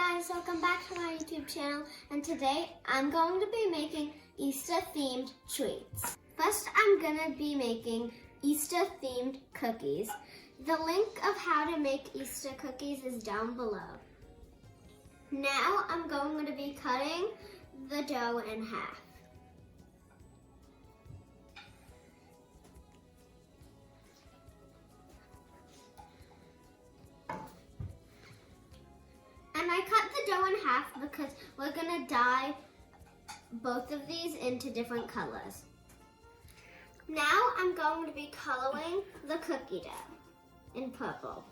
guys, welcome back to my YouTube channel, and today I'm going to be making Easter themed treats. First, I'm gonna be making Easter themed cookies. The link of how to make Easter cookies is down below. Now I'm going to be cutting the dough in half. And I cut the dough in half because we're gonna dye both of these into different colors. Now I'm going to be coloring the cookie dough in purple.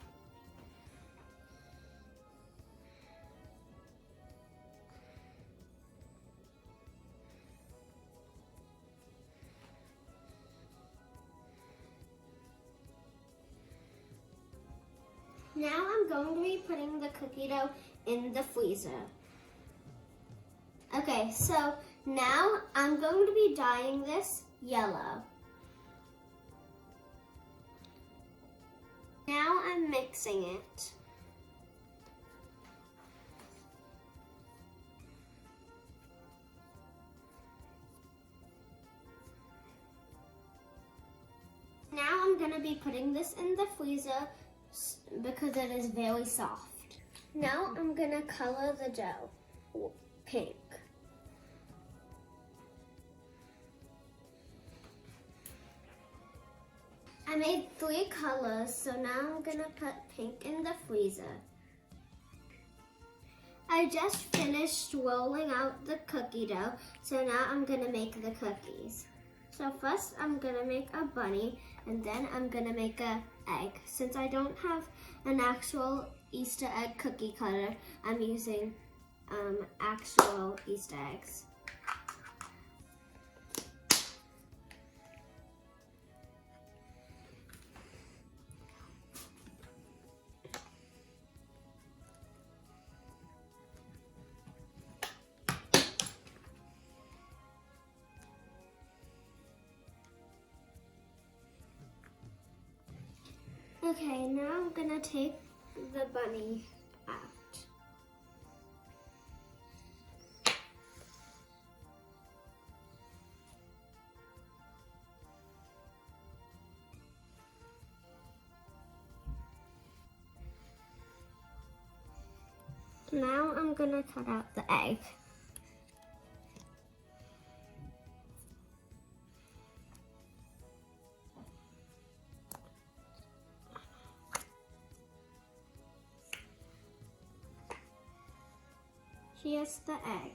Now I'm going to be putting the cookie dough in the freezer. Okay, so now I'm going to be dyeing this yellow. Now I'm mixing it. Now I'm going to be putting this in the freezer because it is very soft. Now I'm gonna color the dough pink. I made 3 colors, so now I'm gonna put pink in the freezer. I just finished rolling out the cookie dough, so now I'm gonna make the cookies. So first I'm gonna make a bunny, and then I'm gonna make an egg. Since I don't have an actual Easter egg cookie cutter, I'm using actual Easter eggs. Okay, now I'm gonna take the bunny out. Now I'm gonna cut out the egg. Here's the egg.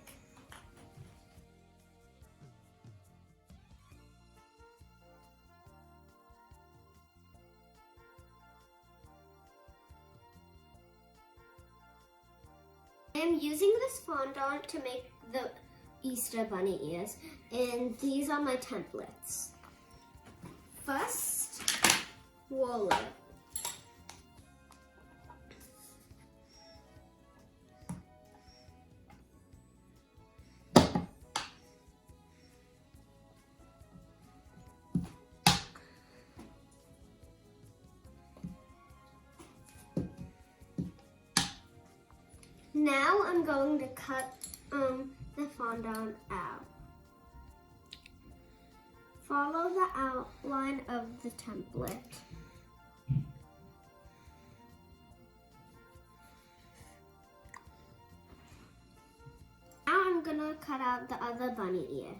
I am using this fondant to make the Easter bunny ears, and these are my templates. First, roll it. Now I'm going to cut the fondant out. Follow the outline of the template. Now I'm going to cut out the other bunny ear.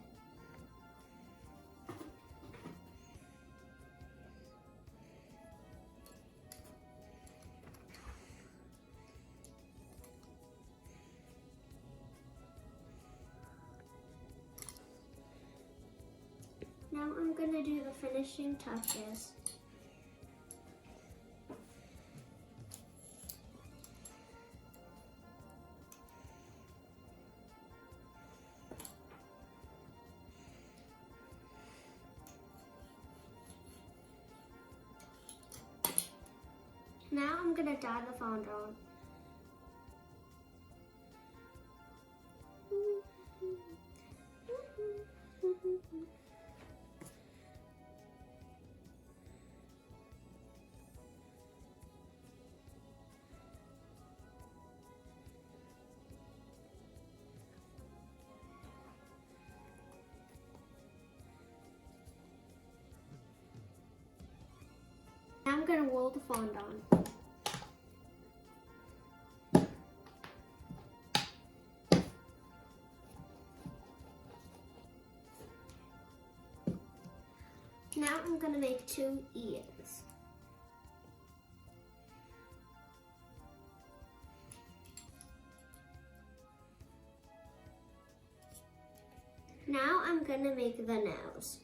Now I'm going to do the finishing touches. Now I'm going to dye the fondant. I'm going to roll the fondant. Now I'm going to make 2 ears. Now I'm going to make the nose.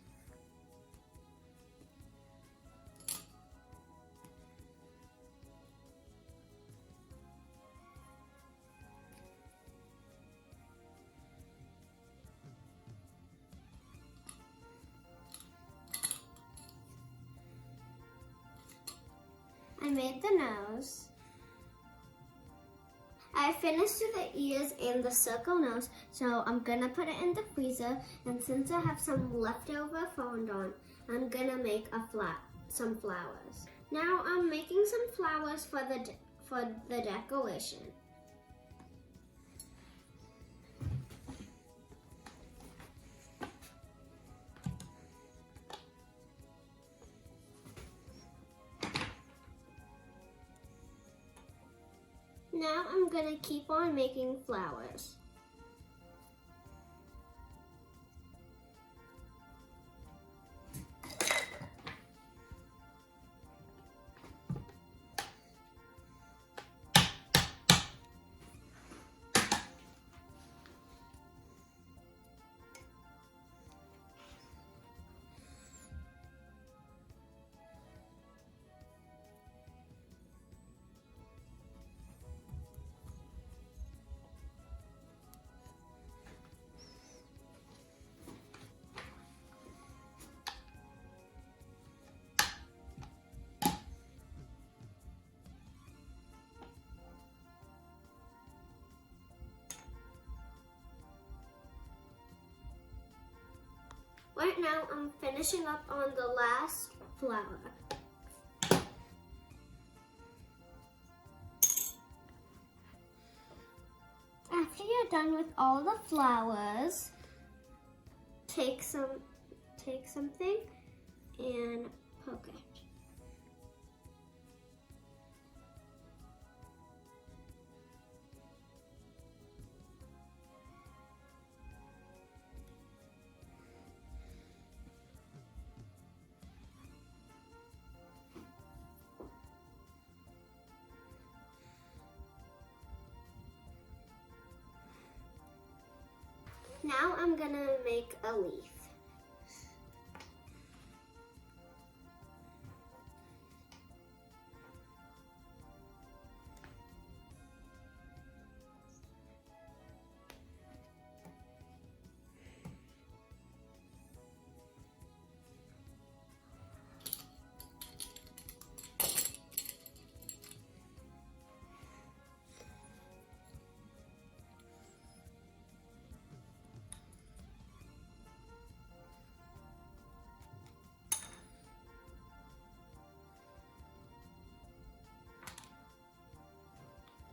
I made the nose. I finished the ears and the circle nose, so I'm gonna put it in the freezer. And since I have some leftover fondant, I'm gonna make some flowers. Now I'm making some flowers for the decoration. Now I'm gonna keep on making flowers. Right now, I'm finishing up on the last flower. After you're done with all the flowers, take something and poke it. Now I'm gonna make a leaf.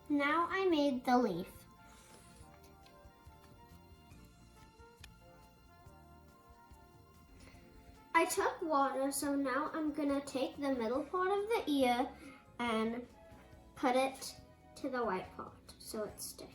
Now I made the leaf. I took water, so now I'm gonna take the middle part of the ear and put it to the white part so it sticks.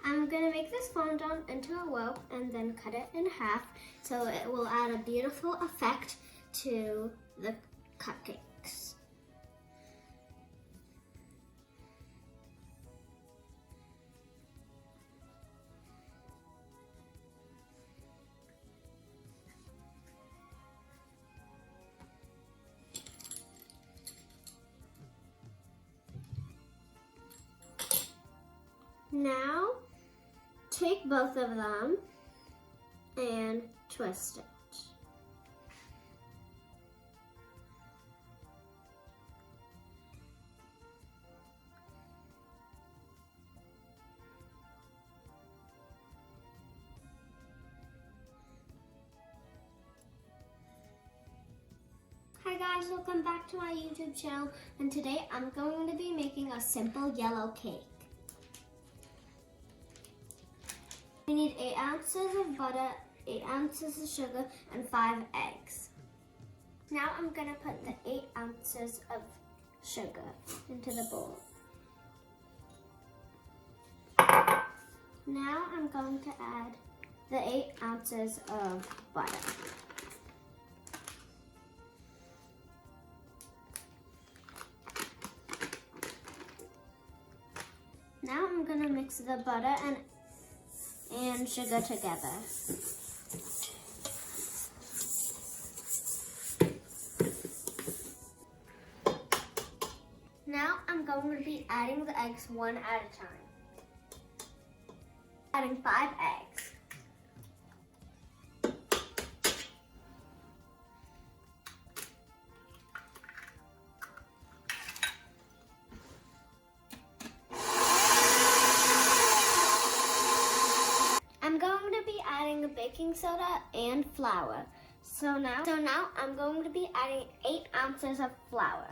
I'm gonna make this fondant into a rope and then cut it in half so it will add a beautiful effect to the cupcakes. Now, take both of them and twist it. Hi guys, welcome back to my YouTube channel, and today I'm going to be making a simple yellow cake. We need 8 ounces of butter, 8 ounces of sugar, and 5 eggs. Now I'm going to put the 8 ounces of sugar into the bowl. Now I'm going to add the 8 ounces of butter. Now I'm going to mix the butter and sugar together. Now I'm going to be adding the eggs one at a time. Adding 5 eggs. I'm going to be adding baking soda and flour. So now I'm going to be adding 8 ounces of flour.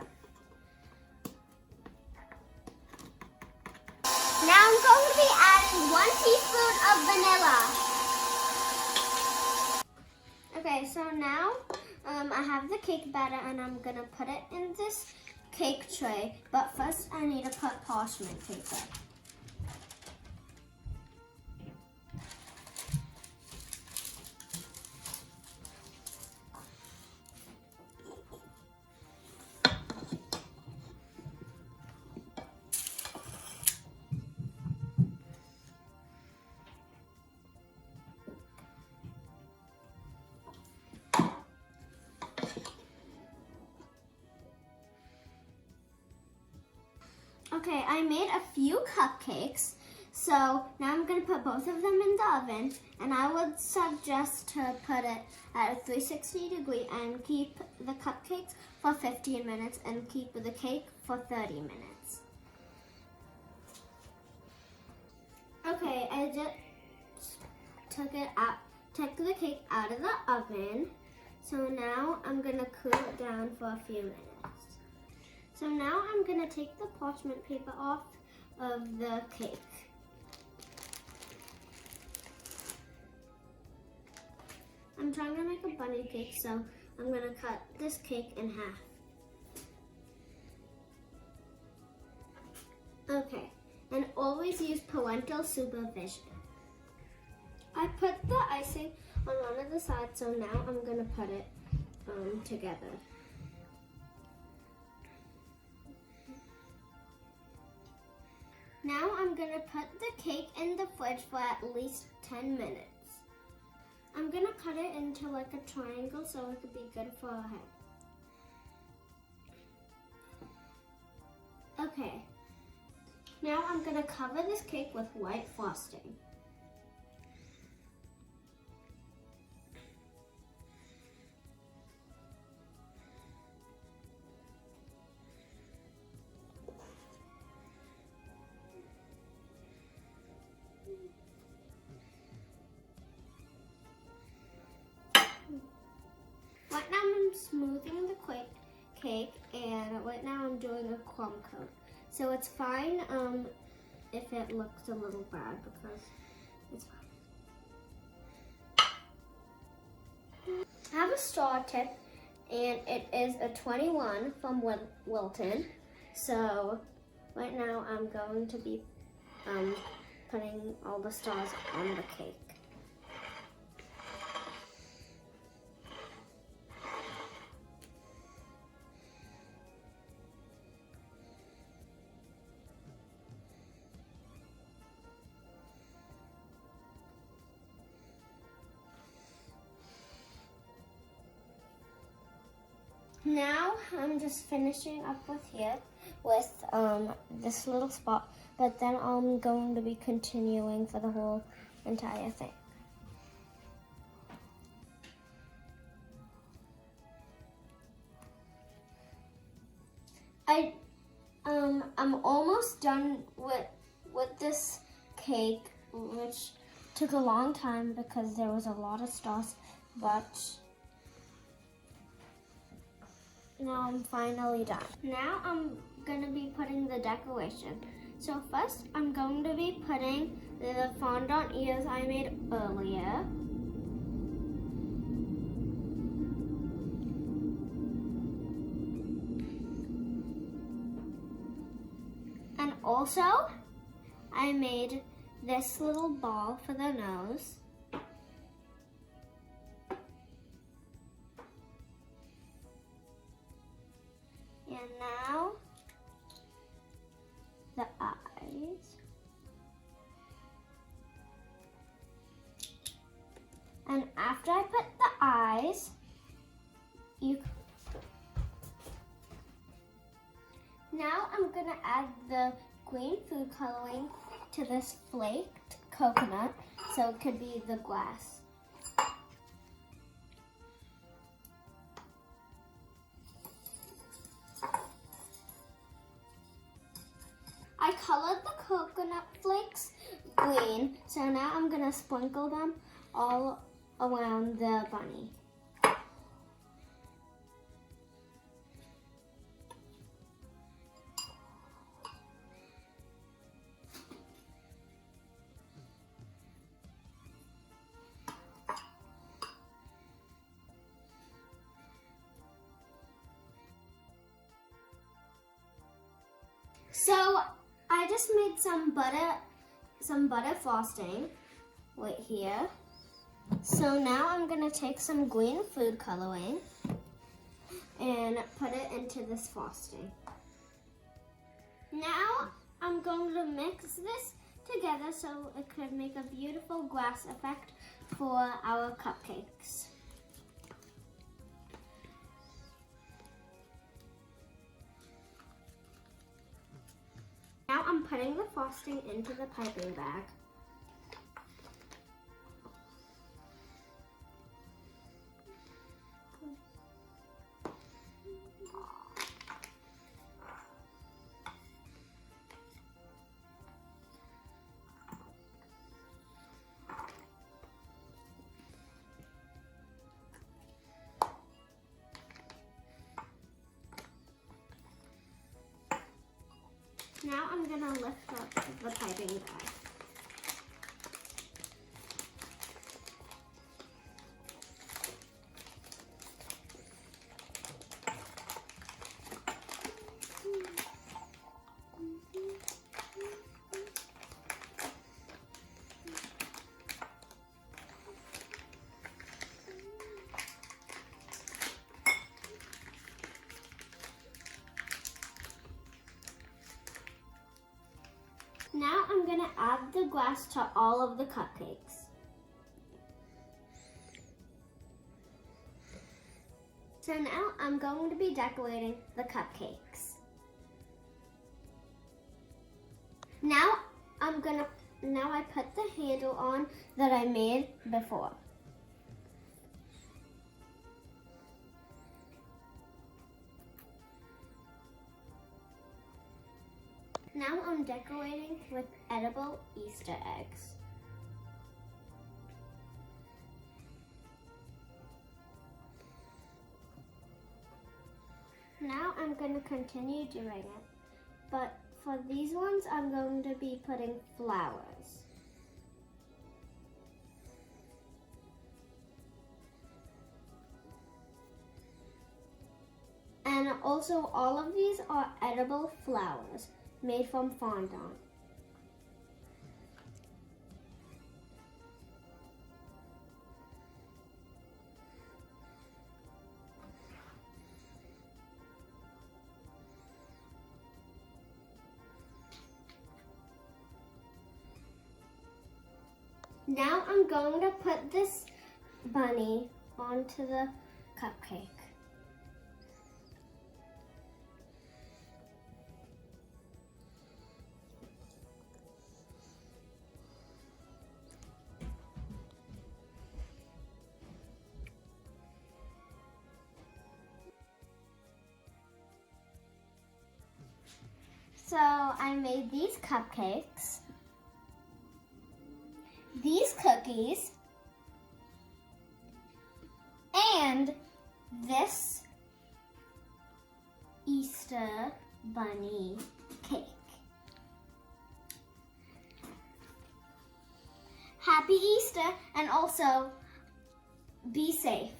Now I'm going to be adding 1 teaspoon of vanilla. Okay, so now I have the cake batter and I'm going to put it in this cake tray. But first I need to put parchment paper. Okay, I made a few cupcakes, so now I'm going to put both of them in the oven, and I would suggest to put it at a 360 degree and keep the cupcakes for 15 minutes and keep the cake for 30 minutes. Okay, I just took the cake out of the oven, so now I'm going to cool it down for a few minutes. So now I'm going to take the parchment paper off of the cake. I'm trying to make a bunny cake, so I'm going to cut this cake in half. Okay, and always use parental supervision. I put the icing on one of the sides, so now I'm going to put it together. Now I'm going to put the cake in the fridge for at least 10 minutes. I'm going to cut it into like a triangle so it could be good for a head. Okay. Now I'm going to cover this cake with white frosting. Right now I'm smoothing the cake, and right now I'm doing a crumb coat. So it's fine if it looks a little bad because it's fine. I have a straw tip, and it is a 21 from Wilton. So right now I'm going to be putting all the stars on the cake. Now I'm just finishing up with here with this little spot, but then I'm going to be continuing for the whole entire thing. I'm almost done with this cake, which took a long time because there was a lot of stars, but Now I'm finally done. Now I'm gonna be putting the decoration. So first I'm going to be putting the fondant ears I made earlier. And also I made this little ball for the nose. And now the eyes. And after I put the eyes, now I'm gonna add the green food coloring to this flaked coconut so it could be the glass. I colored the coconut flakes green, so now I'm gonna sprinkle them all around the bunny. So I just made some butter frosting right here. So now I'm gonna take some green food coloring and put it into this frosting. Now I'm going to mix this together so it could make a beautiful glass effect for our cupcakes. Now I'm putting the frosting into the piping bag. Now I'm gonna lift up the piping bag. Now I'm gonna add the glass to all of the cupcakes. So now I'm going to be decorating the cupcakes. Now I put the handle on that I made before. Now I'm decorating with edible Easter eggs. Now I'm going to continue doing it, but for these ones I'm going to be putting flowers. And also all of these are edible flowers made from fondant. Now I'm going to put this bunny onto the cupcake. So I made these cupcakes, these cookies, and this Easter bunny cake. Happy Easter, and also be safe.